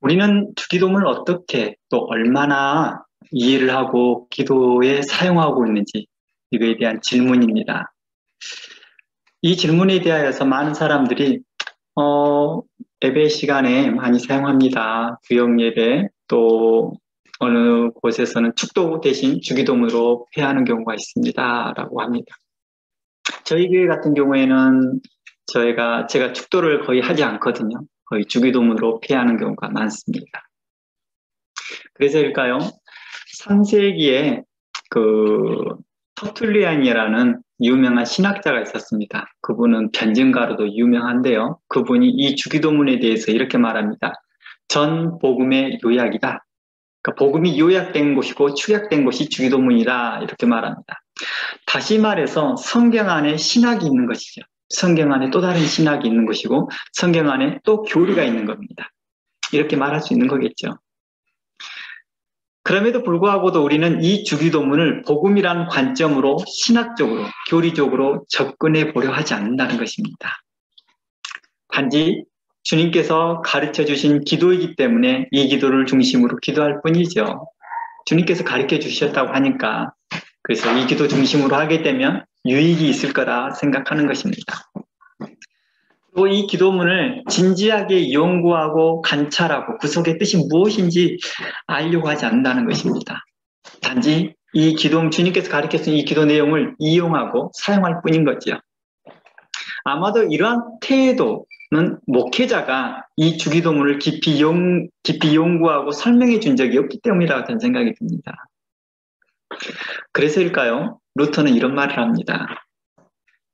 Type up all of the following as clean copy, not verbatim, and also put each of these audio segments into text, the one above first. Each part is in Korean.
우리는 주기도문을 어떻게 또 얼마나 이해를 하고 기도에 사용하고 있는지 이거에 대한 질문입니다. 이 질문에 대하여서 많은 사람들이 예배 시간에 많이 사용합니다. 구역 예배 또 어느 곳에서는 축도 대신 주기도문으로 회하는 경우가 있습니다. 라고 합니다. 저희 교회 같은 경우에는 제가 축도를 거의 하지 않거든요. 거의 주기도문으로 회하는 경우가 많습니다. 그래서일까요? 3세기에 터툴리안이라는 유명한 신학자가 있었습니다. 그분은 변증가로도 유명한데요. 그분이 이 주기도문에 대해서 이렇게 말합니다. 전 복음의 요약이다. 그러니까 복음이 요약된 것이고 축약된 것이 주기도문이다. 이렇게 말합니다. 다시 말해서 성경 안에 신학이 있는 것이죠. 성경 안에 또 다른 신학이 있는 것이고 성경 안에 또 교리가 있는 겁니다. 이렇게 말할 수 있는 거겠죠. 그럼에도 불구하고도 우리는 이 주기도문을 복음이라는 관점으로 신학적으로, 교리적으로 접근해 보려 하지 않는다는 것입니다. 단지 주님께서 가르쳐 주신 기도이기 때문에 이 기도를 중심으로 기도할 뿐이죠. 주님께서 가르쳐 주셨다고 하니까 그래서 이 기도 중심으로 하게 되면 유익이 있을 거라 생각하는 것입니다. 또 이 기도문을 진지하게 연구하고 관찰하고 그 속의 뜻이 무엇인지 알려고 하지 않는다는 것입니다. 단지 이 기도, 주님께서 가르쳐준 이 기도 내용을 이용하고 사용할 뿐인 거죠. 아마도 이러한 태도는 목회자가 이 주기도문을 깊이 연구하고 설명해 준 적이 없기 때문이라고 저는 생각이 듭니다. 그래서일까요? 루터는 이런 말을 합니다.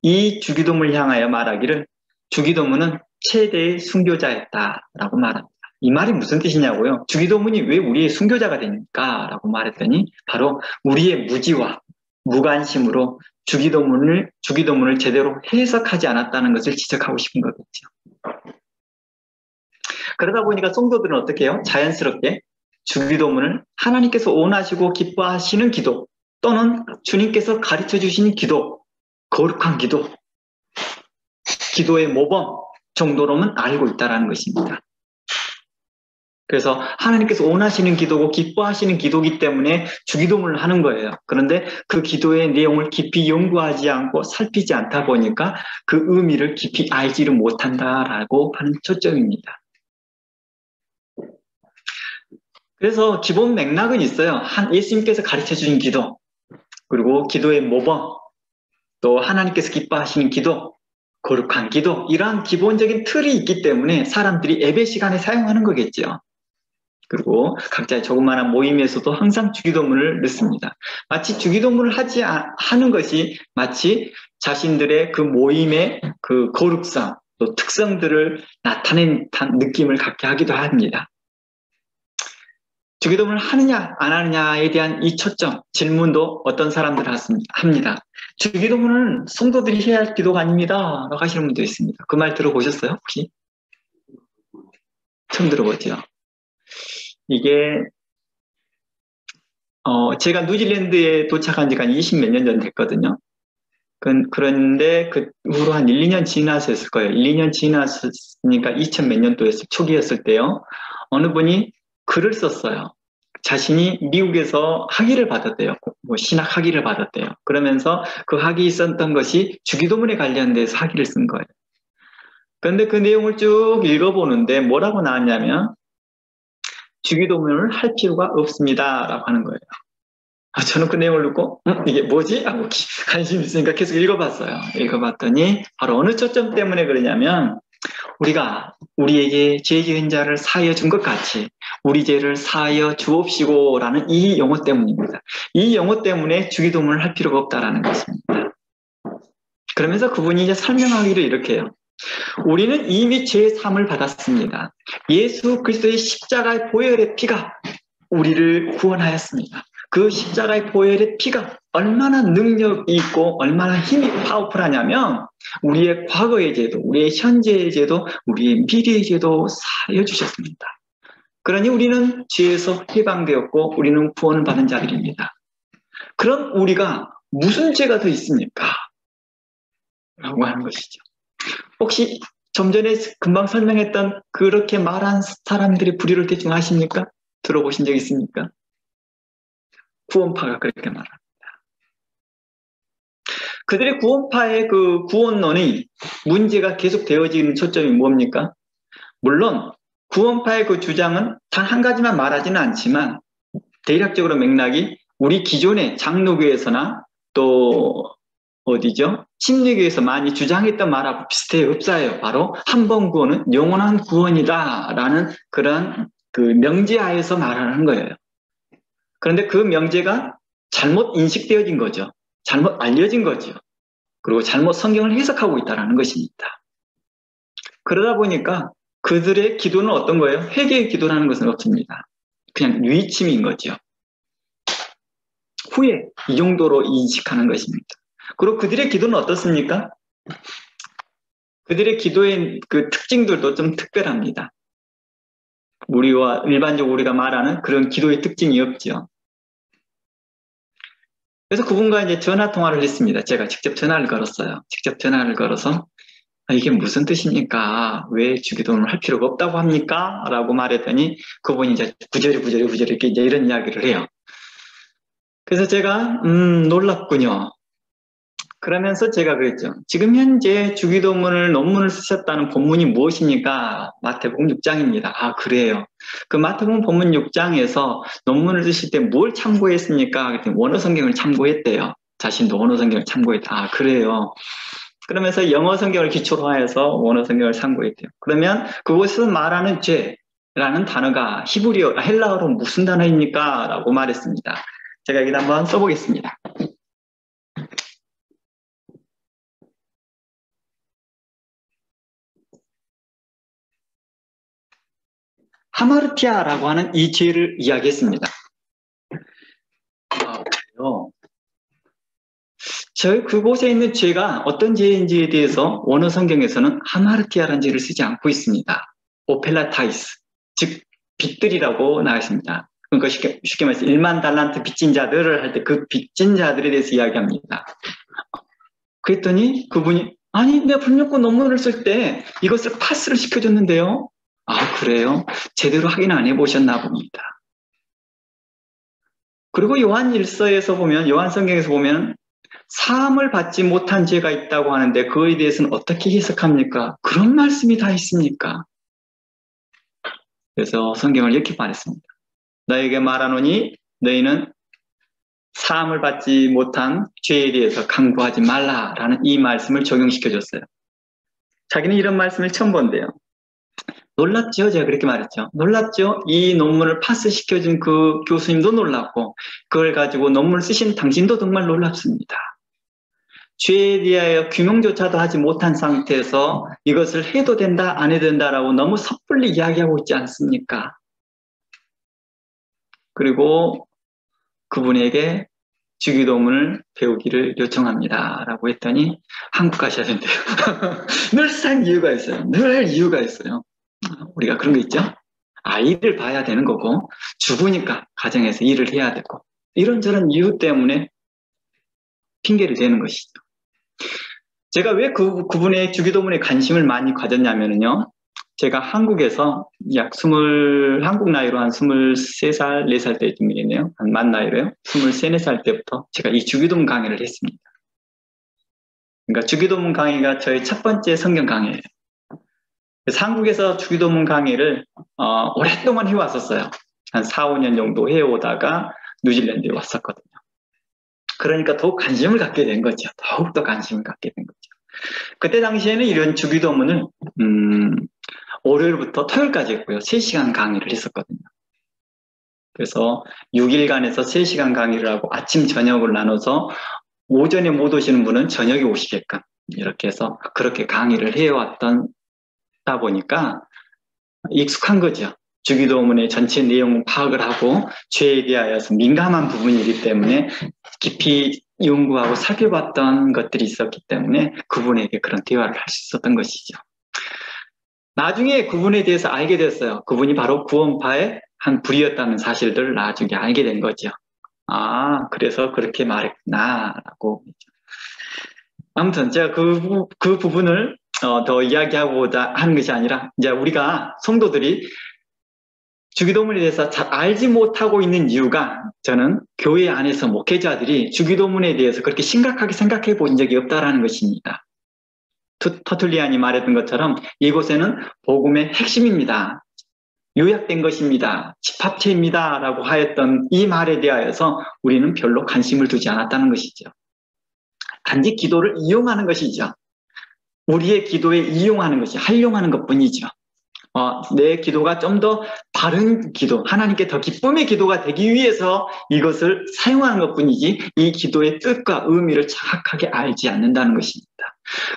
이 주기도문을 향하여 말하기를 주기도문은 최대의 순교자였다라고 말합니다. 이 말이 무슨 뜻이냐고요? 주기도문이 왜 우리의 순교자가 됩니까? 라고 말했더니 바로 우리의 무지와 무관심으로 주기도문을 제대로 해석하지 않았다는 것을 지적하고 싶은 거겠죠. 그러다 보니까 성도들은 어떻게 해요? 자연스럽게 주기도문을 하나님께서 원하시고 기뻐하시는 기도 또는 주님께서 가르쳐 주신 기도, 거룩한 기도, 기도의 모범 정도로만 알고 있다는 것입니다. 그래서 하나님께서 원하시는 기도고 기뻐하시는 기도이기 때문에 주기도문을 하는 거예요. 그런데 그 기도의 내용을 깊이 연구하지 않고 살피지 않다 보니까 그 의미를 깊이 알지를 못한다라고 하는 초점입니다. 그래서 기본 맥락은 있어요. 예수님께서 가르쳐 주신 기도, 그리고 기도의 모범, 또 하나님께서 기뻐하시는 기도, 거룩한 기도, 이러한 기본적인 틀이 있기 때문에 사람들이 예배 시간에 사용하는 거겠죠. 그리고 각자의 조그마한 모임에서도 항상 주기도문을 넣습니다. 마치 주기도문을 하는 것이 마치 자신들의 그 모임의 그 거룩성, 또 특성들을 나타낸 느낌을 갖게 하기도 합니다. 주기도문을 하느냐 안 하느냐에 대한 이 초점, 질문도 어떤 사람들 합니다. 주기도문은 성도들이 해야 할 기도가 아닙니다 라고 하시는 분도 있습니다. 그 말 들어보셨어요? 혹시? 처음 들어보죠? 이게 제가 뉴질랜드에 도착한 지가 한 20몇 년 전 됐거든요. 그런데 그 후로 한 1, 2년 지났을 거예요. 1, 2년 지났으니까 2000 몇 년도였을 초기였을 때요. 어느 분이 글을 썼어요. 자신이 미국에서 학위를 받았대요. 신학 학위를 받았대요. 그러면서 그 학위 썼던 것이 주기도문에 관련돼서 학위를 쓴 거예요. 그런데 그 내용을 쭉 읽어보는데 뭐라고 나왔냐면 주기도문을 할 필요가 없습니다 라고 하는 거예요. 저는 그 내용을 듣고 이게 뭐지? 하고 관심이 있으니까 계속 읽어봤어요. 읽어봤더니 바로 어느 초점 때문에 그러냐면 우리가 우리에게 죄 지은 자를 사하여 준 것 같이 우리 죄를 사하여 주옵시고 라는 이 용어 때문입니다. 이 용어 때문에 주기도문을 할 필요가 없다라는 것입니다. 그러면서 그분이 이제 설명하기를 이렇게 해요. 우리는 이미 죄 사함을 받았습니다. 예수 그리스도의 십자가의 보혈의 피가 우리를 구원하였습니다. 그 십자가의 보혈의 피가 얼마나 능력이 있고 얼마나 힘이 파워풀하냐면 우리의 과거의 죄도, 우리의 현재의 죄도, 우리의 미래의 죄도 사하여 주셨습니다. 그러니 우리는 죄에서 해방되었고 우리는 구원을 받은 자들입니다. 그럼 우리가 무슨 죄가 더 있습니까? 라고 하는 것이죠. 혹시 좀 전에 금방 설명했던 그렇게 말한 사람들의 불의를 대충 아십니까? 들어보신 적 있습니까? 구원파가 그렇게 말합니다. 그들의 구원파의 그 구원론이 문제가 계속 되어지는 초점이 뭡니까? 물론 구원파의 그 주장은 단 한 가지만 말하지는 않지만 대략적으로 맥락이 우리 기존의 장로교에서나 또 어디죠? 심리교에서 많이 주장했던 말하고 비슷해요. 흡사해요. 바로 한 번 구원은 영원한 구원이다라는 그런 그 명제하에서 말하는 거예요. 그런데 그 명제가 잘못 인식되어진 거죠. 잘못 알려진 거죠. 그리고 잘못 성경을 해석하고 있다는 것입니다. 그러다 보니까 그들의 기도는 어떤 거예요? 회개의 기도라는 것은 없습니다. 그냥 유의침인 거죠. 후에 이 정도로 인식하는 것입니다. 그리고 그들의 기도는 어떻습니까? 그들의 기도의 그 특징들도 좀 특별합니다. 우리와 일반적으로 우리가 말하는 그런 기도의 특징이 없죠. 그래서 그분과 이제 전화 통화를 했습니다. 제가 직접 전화를 걸었어요. 직접 전화를 걸어서 이게 무슨 뜻입니까? 왜 주기도문을 할 필요가 없다고 합니까? 라고 말했더니 그분이 이제 구절이 이렇게 이제 이런 이야기를 해요. 그래서 제가 놀랍군요. 그러면서 제가 그랬죠. 지금 현재 주기도문을 논문을 쓰셨다는 본문이 무엇입니까? 마태복음 6장입니다. 아, 그래요. 그 마태복음 본문 6장에서 논문을 쓰실 때 뭘 참고했습니까? 그랬더니 원어 성경을 참고했대요. 자신도 원어 성경을 참고했다. 아, 그래요. 그러면서 영어 성경을 기초로 하여서 원어 성경을 참고했대요. 그러면 그곳에서 말하는 죄라는 단어가 히브리어, 헬라어로 무슨 단어입니까? 라고 말했습니다. 제가 여기다 한번 써보겠습니다. 하마르티아라고 하는 이 죄를 이야기했습니다. 아, 그래요? 저희 그곳에 있는 죄가 어떤 죄인지에 대해서 원어 성경에서는 하마르티아라는 죄를 쓰지 않고 있습니다. 오펠라타이스, 즉 빚들이라고 나와 있습니다. 그러니까 쉽게 말해서 1만 달란트 빚진 자들을 할 때 그 빚진 자들에 대해서 이야기합니다. 그랬더니 그분이 아니 내가 불명고 논문을 쓸 때 이것을 파스를 시켜줬는데요. 아 그래요? 제대로 확인 안 해보셨나 봅니다. 그리고 요한 1서에서 보면 요한 성경에서 보면 사함을 받지 못한 죄가 있다고 하는데 그거에 대해서는 어떻게 해석합니까? 그런 말씀이 다 있습니까? 그래서 성경을 이렇게 말했습니다. 너에게 말하노니 너희는 사함을 받지 못한 죄에 대해서 강구하지 말라라는 이 말씀을 적용시켜줬어요. 자기는 이런 말씀을 처음 본대요. 놀랍죠? 제가 그렇게 말했죠. 놀랍죠? 이 논문을 파스시켜준 그 교수님도 놀랍고 그걸 가지고 논문을 쓰신 당신도 정말 놀랍습니다. 죄에 대하여 규명조차도 하지 못한 상태에서 이것을 해도 된다, 안 해도 된다라고 너무 섣불리 이야기하고 있지 않습니까? 그리고 그분에게 주기도문을 배우기를 요청합니다. 라고 했더니 한국 가셔야 된대요. 늘상 이유가 있어요. 늘 이유가 있어요. 우리가 그런 거 있죠? 아이를 봐야 되는 거고 죽으니까 가정에서 일을 해야 되고 이런저런 이유 때문에 핑계를 대는 것이죠. 제가 왜 그분의 주기도문에 관심을 많이 가졌냐면요. 제가 한국에서 한국 나이로 한 23살, 4살 때쯤이겠네요. 한 만 나이로요. 23, 4살 때부터 제가 이 주기도문 강의를 했습니다. 그러니까 주기도문 강의가 저의 첫 번째 성경 강의예요. 그래서 한국에서 주기도문 강의를 오랫동안 해왔었어요. 한 4, 5년 정도 해오다가 뉴질랜드에 왔었거든요. 그러니까 더욱 관심을 갖게 된 거죠. 더욱더 관심을 갖게 된 거죠. 그때 당시에는 이런 주기도문을 월요일부터 토요일까지 했고요. 3시간 강의를 했었거든요. 그래서 6일간에서 3시간 강의를 하고 아침, 저녁을 나눠서 오전에 못 오시는 분은 저녁에 오시게끔 이렇게 해서 그렇게 강의를 해왔다 보니까 익숙한 거죠. 주기도문의 전체 내용을 파악을 하고 죄에 대하여서 민감한 부분이기 때문에 깊이 연구하고 살펴봤던 것들이 있었기 때문에 그분에게 그런 대화를 할 수 있었던 것이죠. 나중에 그분에 대해서 알게 됐어요. 그분이 바로 구원파의 한 불이었다는 사실들을 나중에 알게 된 거죠. 아, 그래서 그렇게 말했구나 라고. 아무튼 제가 그 부분을 더 이야기하고자 하는 것이 아니라 이제 우리가 성도들이 주기도문에 대해서 잘 알지 못하고 있는 이유가 저는 교회 안에서 목회자들이 주기도문에 대해서 그렇게 심각하게 생각해 본 적이 없다라는 것입니다. 터툴리안이 말했던 것처럼 이곳에는 복음의 핵심입니다. 요약된 것입니다. 집합체입니다. 라고 하였던 이 말에 대하여서 우리는 별로 관심을 두지 않았다는 것이죠. 단지 기도를 이용하는 것이죠. 우리의 기도에 이용하는 것이 활용하는 것뿐이죠. 내 기도가 좀 더 바른 기도, 하나님께 더 기쁨의 기도가 되기 위해서 이것을 사용하는 것뿐이지 이 기도의 뜻과 의미를 정확하게 알지 않는다는 것입니다.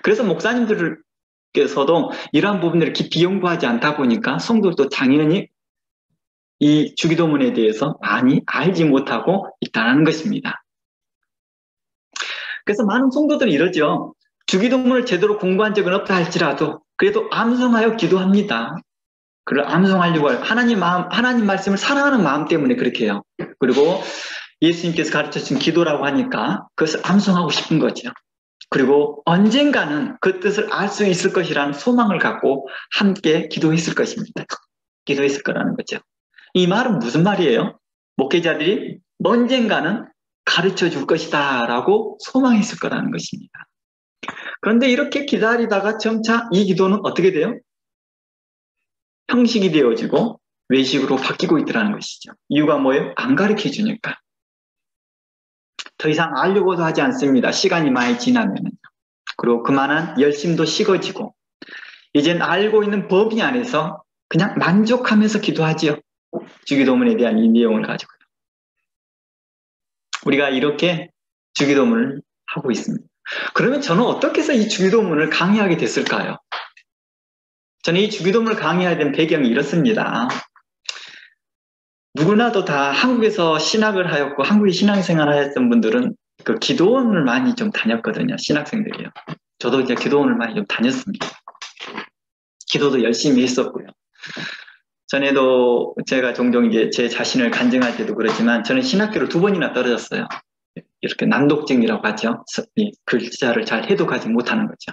그래서 목사님들께서도 이러한 부분들을 깊이 연구하지 않다 보니까 성도도 당연히 이 주기도문에 대해서 많이 알지 못하고 있다는 것입니다. 그래서 많은 성도들이 이러죠. 주기도문을 제대로 공부한 적은 없다 할지라도 그래도 암송하여 기도합니다. 그걸 암송하려고 해요. 하나님 말씀을 사랑하는 마음 때문에 그렇게 해요. 그리고 예수님께서 가르쳐준 기도라고 하니까 그것을 암송하고 싶은 거죠. 그리고 언젠가는 그 뜻을 알 수 있을 것이라는 소망을 갖고 함께 기도했을 것입니다. 기도했을 거라는 거죠. 이 말은 무슨 말이에요? 목회자들이 언젠가는 가르쳐 줄 것이다 라고 소망했을 거라는 것입니다. 그런데 이렇게 기다리다가 점차 이 기도는 어떻게 돼요? 형식이 되어지고 외식으로 바뀌고 있더라는 것이죠. 이유가 뭐예요? 안 가르쳐 주니까. 더 이상 알려고도 하지 않습니다. 시간이 많이 지나면. 그리고 그만한 열심도 식어지고 이젠 알고 있는 범위 안에서 그냥 만족하면서 기도하지요. 주기도문에 대한 이 내용을 가지고요. 우리가 이렇게 주기도문을 하고 있습니다. 그러면 저는 어떻게 해서 이 주기도문을 강의하게 됐을까요? 저는 이 주기도문을 강의하게 된 배경이 이렇습니다. 누구나도 다 한국에서 신학을 하였고 한국에 신앙생활을 하였던 분들은 그 기도원을 많이 좀 다녔거든요. 신학생들이요. 저도 이제 기도원을 많이 좀 다녔습니다. 기도도 열심히 했었고요. 전에도 제가 종종 이제 제 자신을 간증할 때도 그렇지만 저는 신학교를 2번이나 떨어졌어요. 이렇게 난독증이라고 하죠. 이 글자를 잘 해독하지 못하는 거죠.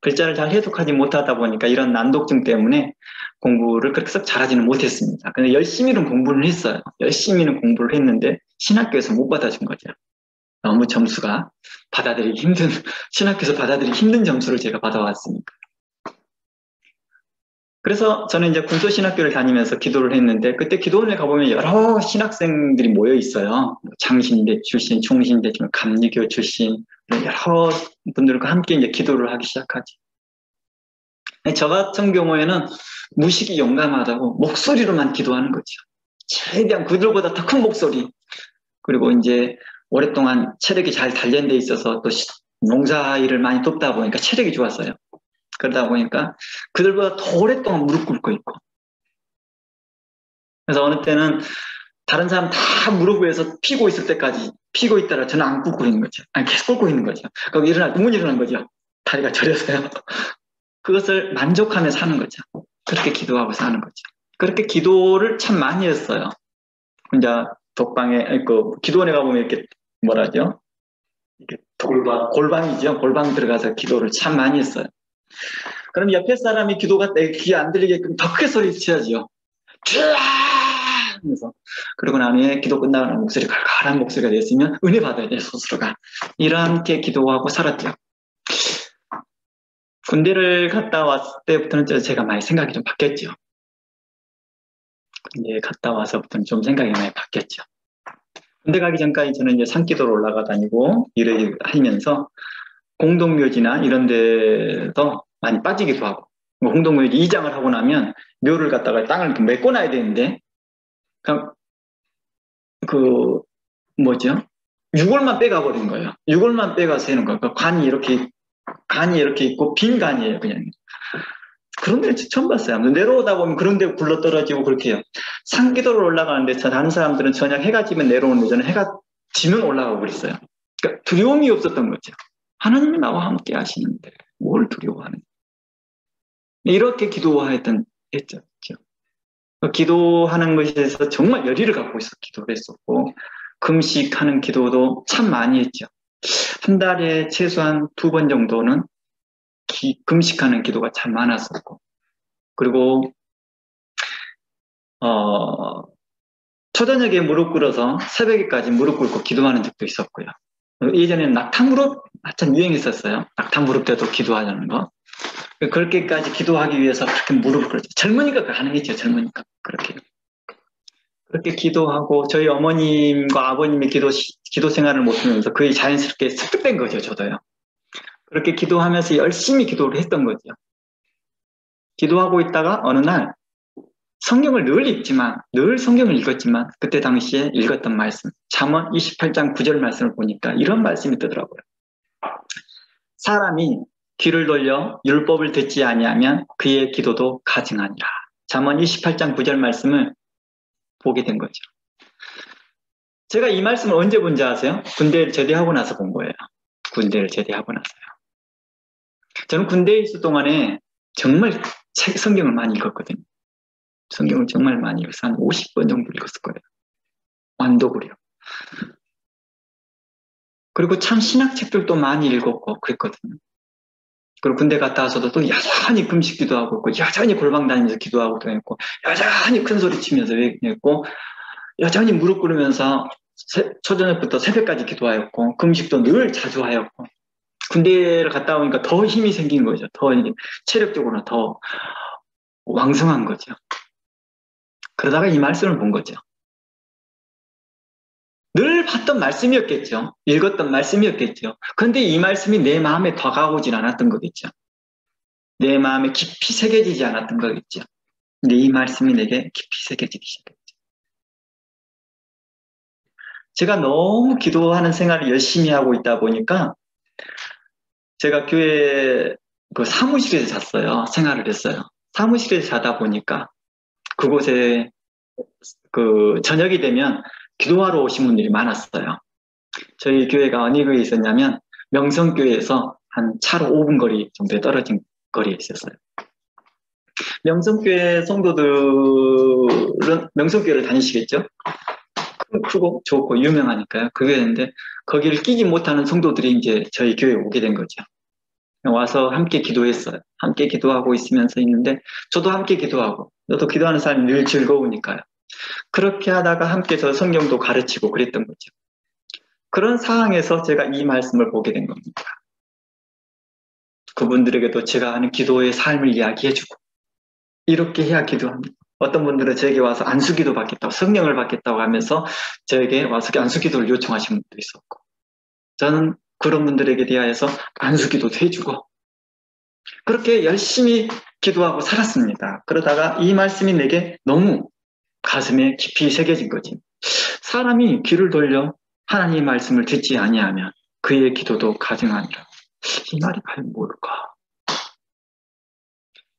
글자를 잘 해독하지 못하다 보니까 이런 난독증 때문에 공부를 그렇게 썩 잘하지는 못했습니다. 근데 열심히는 공부를 했어요. 열심히는 공부를 했는데 신학교에서 못 받아준 거죠. 너무 점수가 받아들이기 힘든, 신학교에서 받아들이기 힘든 점수를 제가 받아왔으니까. 그래서 저는 이제 군소신학교를 다니면서 기도를 했는데 그때 기도원에 가보면 여러 신학생들이 모여 있어요. 장신대 출신, 총신대 출신, 감리교 출신 여러 분들과 함께 이제 기도를 하기 시작하지. 저 같은 경우에는 무식이 용감하다고 목소리로만 기도하는 거죠. 최대한 그들보다 더 큰 목소리. 그리고 이제 오랫동안 체력이 잘 단련돼 있어서 또 농사 일을 많이 돕다 보니까 체력이 좋았어요. 그러다 보니까 그들보다 더 오랫동안 무릎 꿇고 있고. 그래서 어느 때는 다른 사람 다 무릎 위에서 피고 있을 때까지 피고 있다가 저는 안 꿇고 있는 거죠. 아니, 계속 꿇고 있는 거죠. 그럼 못 일어난 거죠. 다리가 저려서요. 그것을 만족하면서 하는 거죠. 그렇게 기도하고 사는 거죠. 그렇게 기도를 참 많이 했어요. 혼자 독방에, 기도원에 가보면 이렇게 뭐라죠? 이렇게 골방이죠. 골방 들어가서 기도를 참 많이 했어요. 그럼 옆에 사람이 기도가 내 귀에 안 들리게끔 더 크게 소리 쳐야죠. 쥐야! 하면서. 그러고 나중에 기도 끝나고 목소리 갈갈한 목소리가 됐으면 은혜 받아야 돼요, 스스로가. 이렇게 기도하고 살았죠. 군대를 갔다 왔을 때부터는 제가 많이 생각이 좀 바뀌었죠. 군대 갔다 와서부터는 좀 생각이 많이 바뀌었죠. 군대 가기 전까지 저는 이제 산기도로 올라가 다니고 일을 하면서 공동묘지나 이런 데도 많이 빠지기도 하고, 공동묘지 이장을 하고 나면 묘를 갖다가 땅을 이렇게 메꿔놔야 되는데, 유골만 빼가버린 거예요. 유골만 빼가서 해는 거예요. 관이 이렇게 있고, 빈 관이에요, 그냥. 그런 데는 처음 봤어요. 내려오다 보면 그런 데 굴러 떨어지고 그렇게 해요. 산기도를 올라가는데, 다른 사람들은 저녁 해가 지면 내려오는데, 저는 해가 지면 올라가고 그랬어요. 그러니까 두려움이 없었던 거죠. 하나님이 나와 함께 하시는데 뭘 두려워하는? 이렇게 기도했죠. 기도하는 것에서 정말 열의를 갖고 있어 기도를 했었고, 금식하는 기도도 참 많이 했죠. 한 달에 최소한 2번 정도는 금식하는 기도가 참 많았었고, 그리고 초저녁에 무릎 꿇어서 새벽에까지 무릎 꿇고 기도하는 적도 있었고요. 예전에는 낙타 무릎 한참 유행했었어요. 낙타 무릎 때도 기도하자는 거. 그렇게까지 기도하기 위해서 그렇게 무릎을 꿇었죠. 젊으니까 가능했죠. 젊으니까 그렇게 기도하고 저희 어머님과 아버님의 기도 생활을 보면서 그게 자연스럽게 습득된 거죠. 저도요. 그렇게 기도하면서 열심히 기도를 했던 거죠. 기도하고 있다가 어느 날 성경을 늘 성경을 읽었지만 그때 당시에 읽었던 말씀, 잠언 28장 9절 말씀을 보니까 이런 말씀이 뜨더라고요. 사람이 귀를 돌려 율법을 듣지 아니하면 그의 기도도 가증하니라. 잠언 28장 9절 말씀을 보게 된 거죠. 제가 이 말씀을 언제 본지 아세요? 군대를 제대하고 나서 본 거예요. 군대를 제대하고 나서요. 저는 군대에 있을 동안에 정말 성경을 많이 읽었거든요. 성경을 정말 많이 읽어서 한 50번 정도 읽었을 거예요. 완독으로요. 그리고 참 신학책들도 많이 읽었고 그랬거든요. 그리고 군대 갔다 와서도 또 여전히 금식 기도하고 있고 여전히 골방 다니면서 기도하고 했고 여전히 큰 소리 치면서 했고 여전히 무릎 꿇으면서 초저녁부터 새벽까지 기도하였고 금식도 늘 자주 하였고 군대를 갔다 오니까 더 힘이 생긴 거죠. 더 체력적으로 더 왕성한 거죠. 그러다가 이 말씀을 본 거죠. 늘 봤던 말씀이었겠죠. 읽었던 말씀이었겠죠. 그런데 이 말씀이 내 마음에 다가오진 않았던 거겠죠. 내 마음에 깊이 새겨지지 않았던 거겠죠. 근데 이 말씀이 내게 깊이 새겨지기 시작했죠. 제가 너무 기도하는 생활을 열심히 하고 있다 보니까 제가 교회 그 사무실에서 잤어요. 생활을 했어요. 사무실에서 자다 보니까 그곳에 그 저녁이 되면 기도하러 오신 분들이 많았어요. 저희 교회가 어느 교회에 있었냐면 명성교회에서 한 차로 5분 거리 정도에 떨어진 거리에 있었어요. 명성교회 성도들은 명성교회를 다니시겠죠? 크고 좋고 유명하니까요. 그 교회인데 거기를 끼지 못하는 성도들이 이제 저희 교회에 오게 된 거죠. 와서 함께 기도했어요. 함께 기도하고 있으면서 있는데 저도 함께 기도하고 저도 기도하는 사람이 늘 즐거우니까요. 그렇게 하다가 함께 저 성경도 가르치고 그랬던 거죠. 그런 상황에서 제가 이 말씀을 보게 된 겁니다. 그분들에게도 제가 하는 기도의 삶을 이야기해주고 이렇게 해야 기도합니다. 어떤 분들은 제게 와서 안수기도 받겠다고 성령을 받겠다고 하면서 저에게 와서 안수기도를 요청하신 분도 있었고 저는 그런 분들에게 대하여서 안수기도도 해주고 그렇게 열심히 기도하고 살았습니다. 그러다가 이 말씀이 내게 너무 가슴에 깊이 새겨진 거지. 사람이 귀를 돌려 하나님의 말씀을 듣지 아니하면 그의 기도도 가증하니라. 이 말이 과연 뭘까?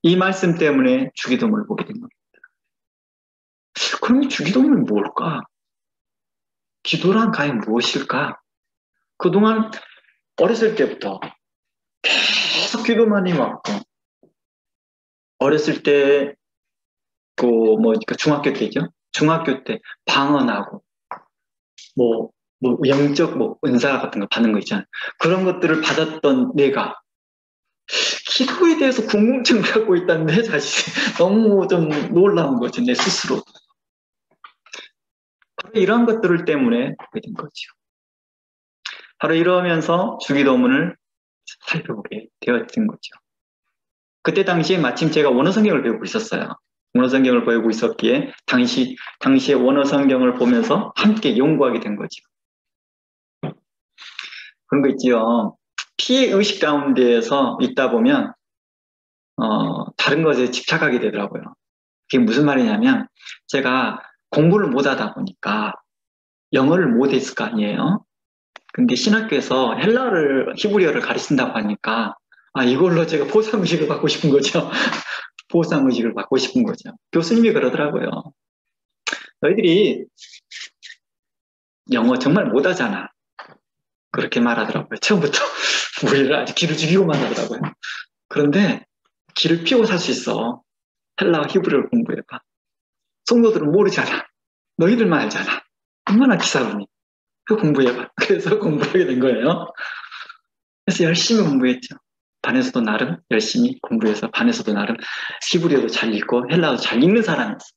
이 말씀 때문에 주기도문을 보게 된 겁니다. 그럼 주기도문은 뭘까? 기도란 과연 무엇일까? 그동안 어렸을 때부터 계속 기도만 해왔고 어렸을 때 중학교 때죠. 중학교 때 방언하고 영적 은사 같은 거 받는 거 있잖아요. 그런 것들을 받았던 내가 기도에 대해서 궁금증을 갖고 있다는 내 자신이 너무 좀 놀라운 거죠. 내 스스로. 이런 것들을 때문에 보게 된 거죠. 바로 이러면서 주기도문을 살펴보게 되었던 거죠. 그때 당시에 마침 제가 원어성경을 배우고 있었어요. 원어성경을 배우고 있었기에 당시에 원어성경을 보면서 함께 연구하게 된 거죠. 그런 거 있지요. 피해의식 가운데에서 있다 보면 다른 것에 집착하게 되더라고요. 그게 무슨 말이냐면 제가 공부를 못하다 보니까 영어를 못했을 거 아니에요. 근데 신학교에서 히브리어를 가르친다고 하니까 이걸로 제가 보상의식을 받고 싶은 거죠. 보상의식을 받고 싶은 거죠. 교수님이 그러더라고요. 너희들이 영어 정말 못하잖아. 그렇게 말하더라고요. 처음부터 우리를 아주 기를 죽이고만 하더라고요. 그런데 기를 피우고 살 수 있어. 헬라어 히브리어를 공부해봐. 성도들은 모르잖아. 너희들만 알잖아. 얼마나 기사로니. 그 공부해봐. 그래서 공부하게 된 거예요. 그래서 열심히 공부했죠. 반에서도 나름 열심히 공부해서 반에서도 나름 히브리어도 잘 읽고 헬라어도 잘 읽는 사람이었어요.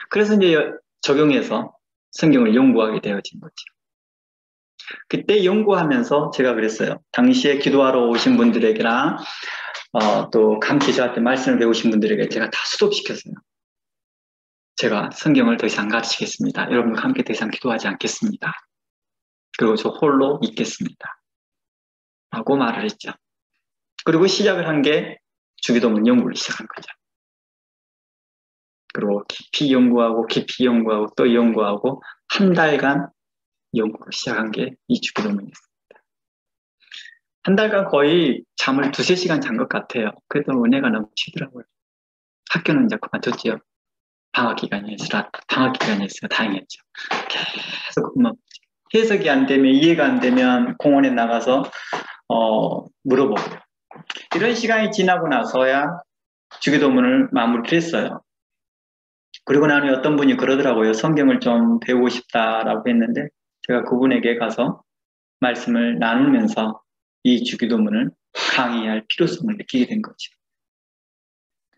그래서 이제 적용해서 성경을 연구하게 되어진 거죠. 그때 연구하면서 제가 그랬어요. 당시에 기도하러 오신 분들에게나 또 함께 저한테 말씀을 배우신 분들에게 제가 다 수업시켰어요. 제가 성경을 더 이상 가르치겠습니다. 여러분과 함께 더 이상 기도하지 않겠습니다. 그리고 저 홀로 있겠습니다. 라고 말을 했죠. 그리고 시작을 한 게 주기도문 연구를 시작한 거죠. 그리고 깊이 연구하고 또 연구하고 한 달간 연구를 시작한 게 이 주기도문이었습니다. 한 달간 거의 잠을 2~3시간 잔 것 같아요. 그래도 은혜가 넘치더라고요. 학교는 이제 그만뒀죠. 방학 기간이었어요. 다행이었죠. 계속 해석이 안 되면, 이해가 안 되면 공원에 나가서 물어보고요. 이런 시간이 지나고 나서야 주기도문을 마무리를 했어요. 그리고 나는 어떤 분이 그러더라고요. 성경을 좀 배우고 싶다라고 했는데 제가 그분에게 가서 말씀을 나누면서 이 주기도문을 강의할 필요성을 느끼게 된 거죠.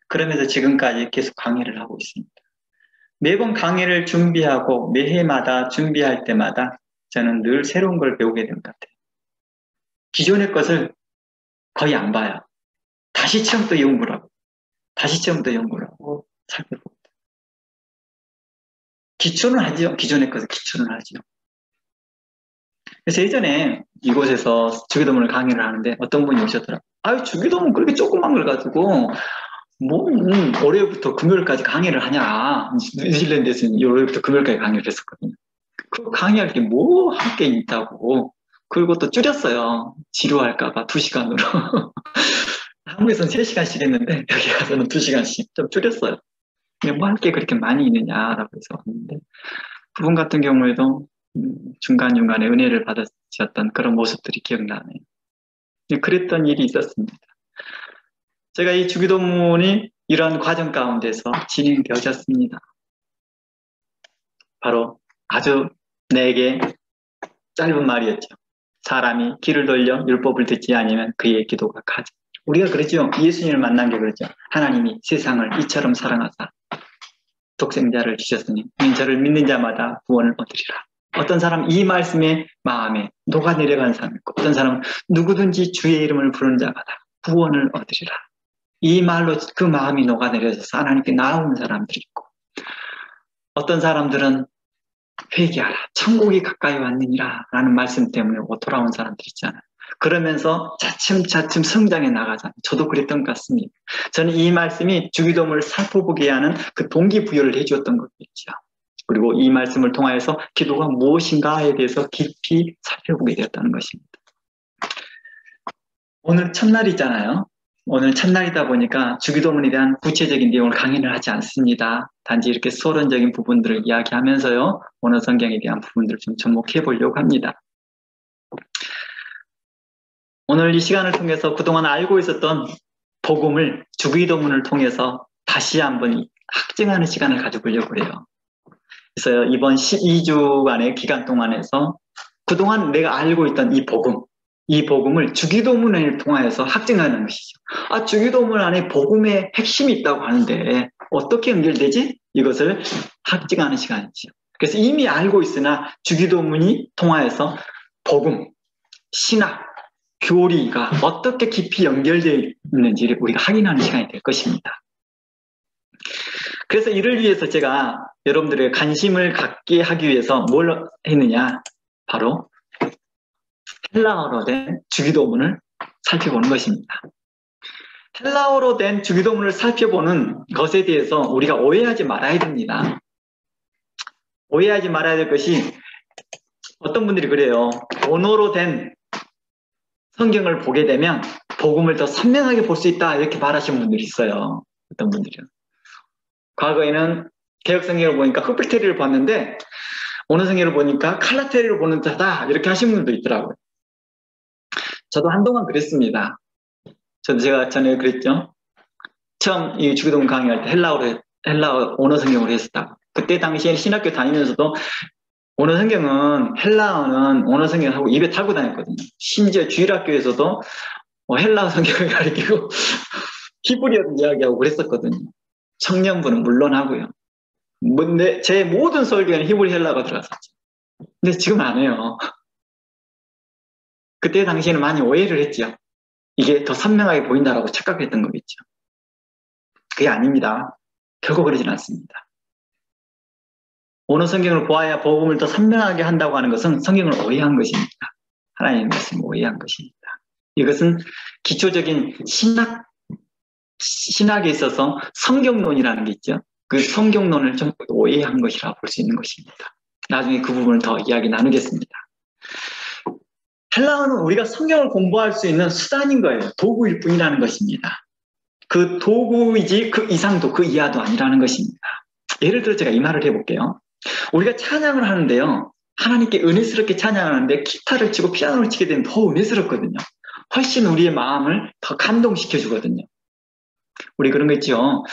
그러면서 지금까지 계속 강의를 하고 있습니다. 매번 강의를 준비하고 매해마다 준비할 때마다 저는 늘 새로운 걸 배우게 되는 것 같아요. 기존의 것을 거의 안 봐요. 다시 처음부터 연구를 하고 살펴보고 기초는 하죠. 기존의 것을 기초는 하죠. 그래서 예전에 이곳에서 주기도문을 강의를 하는데 어떤 분이 오셨더라고요. 아유, 주기도문 그렇게 조그만 걸 가지고 월요일부터 금요일까지 강의를 하냐. 뉴질랜드에서는 월요일부터 금요일까지 강의를 했었거든요. 그 강의할 게 뭐 할 게 있다고. 그리고 또 줄였어요. 지루할까봐 2시간으로. 한국에서는 3시간씩 했는데 여기 가서는 2시간씩 좀 줄였어요. 뭐 할 게 그렇게 많이 있느냐라고 해서 왔는데 그분 같은 경우에도 중간중간에 은혜를 받으셨던 그런 모습들이 기억나네요. 그랬던 일이 있었습니다. 제가 이 주기도문이 이런 과정 가운데서 진행되어졌습니다. 바로 아주 내게 짧은 말이었죠. 사람이 귀를 돌려 율법을 듣지 않으면 그의 기도가 가지. 우리가 그러죠. 예수님을 만난 게 그러죠. 하나님이 세상을 이처럼 사랑하사 독생자를 주셨으니 저를 믿는 자마다 구원을 얻으리라. 어떤 사람 이 말씀에 마음에 녹아내려가는 사람이 있고 어떤 사람은 누구든지 주의 이름을 부르는 자마다 구원을 얻으리라. 이 말로 그 마음이 녹아내려져서 하나님께 나아오는 사람들이 있고 어떤 사람들은 회개하라. 천국이 가까이 왔느니라 라는 말씀 때문에 돌아온 사람들이 있잖아요. 그러면서 차츰차츰 성장해 나가잖아요. 저도 그랬던 것 같습니다. 저는 이 말씀이 주기도문을 살펴보게 하는 그 동기부여를 해주었던 것이죠. 그리고 이 말씀을 통하여서 기도가 무엇인가에 대해서 깊이 살펴보게 되었다는 것입니다. 오늘 첫날이잖아요. 오늘 첫날이다 보니까 주기도문에 대한 구체적인 내용을 강의를 하지 않습니다. 단지 이렇게 서론적인 부분들을 이야기하면서요. 오늘 성경에 대한 부분들을 좀 접목해 보려고 합니다. 오늘 이 시간을 통해서 그동안 알고 있었던 복음을 주기도문을 통해서 다시 한번 확증하는 시간을 가져보려고 해요. 그래서 이번 12주간의 기간 동안에서 그동안 내가 알고 있던 이 복음을 주기도문을 통하여서 확증하는 것이죠. 아, 주기도문 안에 복음의 핵심이 있다고 하는데 어떻게 연결되지? 이것을 확증하는 시간이죠. 그래서 이미 알고 있으나 주기도문이 통하여서 복음, 신학, 교리가 어떻게 깊이 연결되어 있는지를 우리가 확인하는 시간이 될 것입니다. 그래서 이를 위해서 제가 여러분들의 관심을 갖게 하기 위해서 뭘 했느냐? 바로 헬라어로 된 주기도문을 살펴보는 것입니다. 헬라어로 된 주기도문을 살펴보는 것에 대해서 우리가 오해하지 말아야 됩니다. 오해하지 말아야 될 것이 어떤 분들이 그래요. 언어로 된 성경을 보게 되면 복음을 더 선명하게 볼 수 있다 이렇게 말하시는 분들이 있어요. 어떤 분들이요. 과거에는 개혁성경을 보니까 흑백테리를 봤는데 어느 성경을 보니까 칼라테리를 보는 자다 이렇게 하시는 분들도 있더라고요. 저도 한동안 그랬습니다. 제가 전에 그랬죠. 처음 이 주기도문 강의할 때 헬라어 언어 성경으로 했었다고. 그때 당시에 신학교 다니면서도 오늘 성경은 헬라어는 오늘 성경하고 입에 달고 다녔거든요. 심지어 주일학교에서도 헬라어 성경을 가르치고 히브리어 이야기하고 그랬었거든요. 청년부는 물론 하고요. 제 모든 설교에는 히브리 헬라어가 들어갔었죠. 근데 지금 안 해요. 그때 당시에는 많이 오해를 했죠. 이게 더 선명하게 보인다라고 착각했던 거겠죠. 그게 아닙니다. 결코 그러진 않습니다. 오늘 성경을 보아야 복음을 더 선명하게 한다고 하는 것은 성경을 오해한 것입니다. 하나님의 말씀을 오해한 것입니다. 이것은 기초적인 신학에 있어서 성경론이라는 게 있죠. 그 성경론을 좀 오해한 것이라고 볼 수 있는 것입니다. 나중에 그 부분을 더 이야기 나누겠습니다. 헬라어는 우리가 성경을 공부할 수 있는 수단인 거예요. 도구일 뿐이라는 것입니다. 그 도구이지 그 이상도 그 이하도 아니라는 것입니다. 예를 들어 제가 이 말을 해볼게요. 우리가 찬양을 하는데요. 하나님께 은혜스럽게 찬양을 하는데 기타를 치고 피아노를 치게 되면 더 은혜스럽거든요. 훨씬 우리의 마음을 더 감동시켜 주거든요. 우리 그런 거 있죠.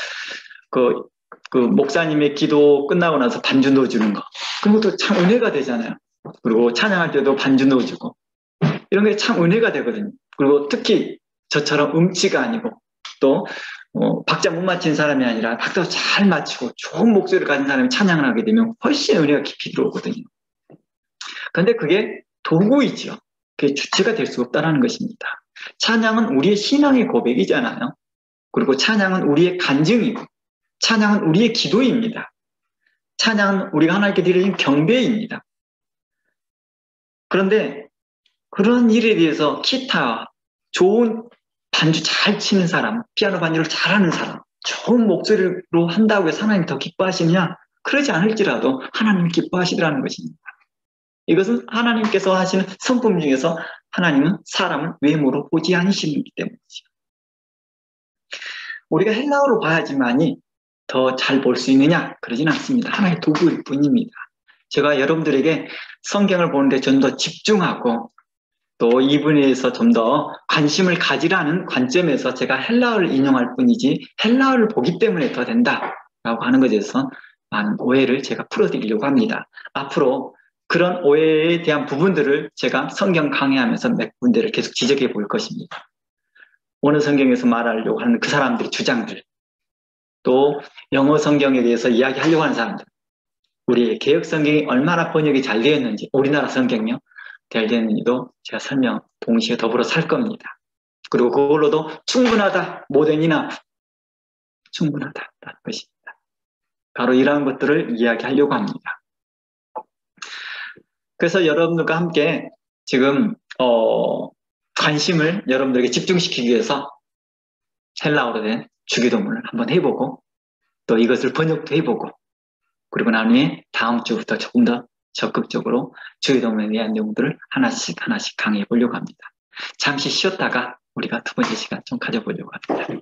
그 목사님의 기도 끝나고 나서 반주 넣어주는 거. 그런 것도 참 은혜가 되잖아요. 그리고 찬양할 때도 반주 넣어주고. 이런 게 참 은혜가 되거든요. 그리고 특히 저처럼 음치가 아니고 또 박자 못 맞힌 사람이 아니라 박자 잘 맞추고 좋은 목소리를 가진 사람이 찬양을 하게 되면 훨씬 은혜가 깊이 들어오거든요. 그런데 그게 도구이죠. 그게 주체가 될 수 없다는 것입니다. 찬양은 우리의 신앙의 고백이잖아요. 그리고 찬양은 우리의 간증이고 찬양은 우리의 기도입니다. 찬양은 우리가 하나님께 드리는 경배입니다. 그런데 그런 일에 대해서 기타, 좋은 반주 잘 치는 사람, 피아노 반주를 잘하는 사람, 좋은 목소리로 한다고 해서 하나님 더 기뻐하시느냐? 그러지 않을지라도 하나님이 기뻐하시더라는 것입니다. 이것은 하나님께서 하시는 성품 중에서 하나님은 사람을 외모로 보지 않으시기 때문이죠. 우리가 헬라어로 봐야지만이 더 잘 볼 수 있느냐? 그러진 않습니다. 하나의 도구일 뿐입니다. 제가 여러분들에게 성경을 보는데 좀 더 집중하고 또 이 분야에서 좀 더 관심을 가지라는 관점에서 제가 헬라어를 인용할 뿐이지 헬라어를 보기 때문에 더 된다라고 하는 것에 대해서 많은 오해를 제가 풀어드리려고 합니다. 앞으로 그런 오해에 대한 부분들을 제가 성경 강의하면서 몇 군데를 계속 지적해 볼 것입니다. 오늘 성경에서 말하려고 하는 그 사람들의 주장들, 또 영어 성경에 대해서 이야기하려고 하는 사람들, 우리의 개혁 성경이 얼마나 번역이 잘 되었는지, 우리나라 성경요 잘 되었는지도 제가 설명 동시에 더불어 살 겁니다. 그리고 그걸로도 충분하다, 모던이나 충분하다라는 것입니다. 바로 이러한 것들을 이야기하려고 합니다. 그래서 여러분들과 함께 지금 관심을 여러분들에게 집중시키기 위해서 헬라어로 된 주기도문을 한번 해보고 또 이것을 번역도 해보고 그리고 나중에 다음 주부터 조금 더 적극적으로 주기도문에 대한 내용들을 하나씩 강의해 보려고 합니다. 잠시 쉬었다가 우리가 두 번째 시간 좀 가져보려고 합니다.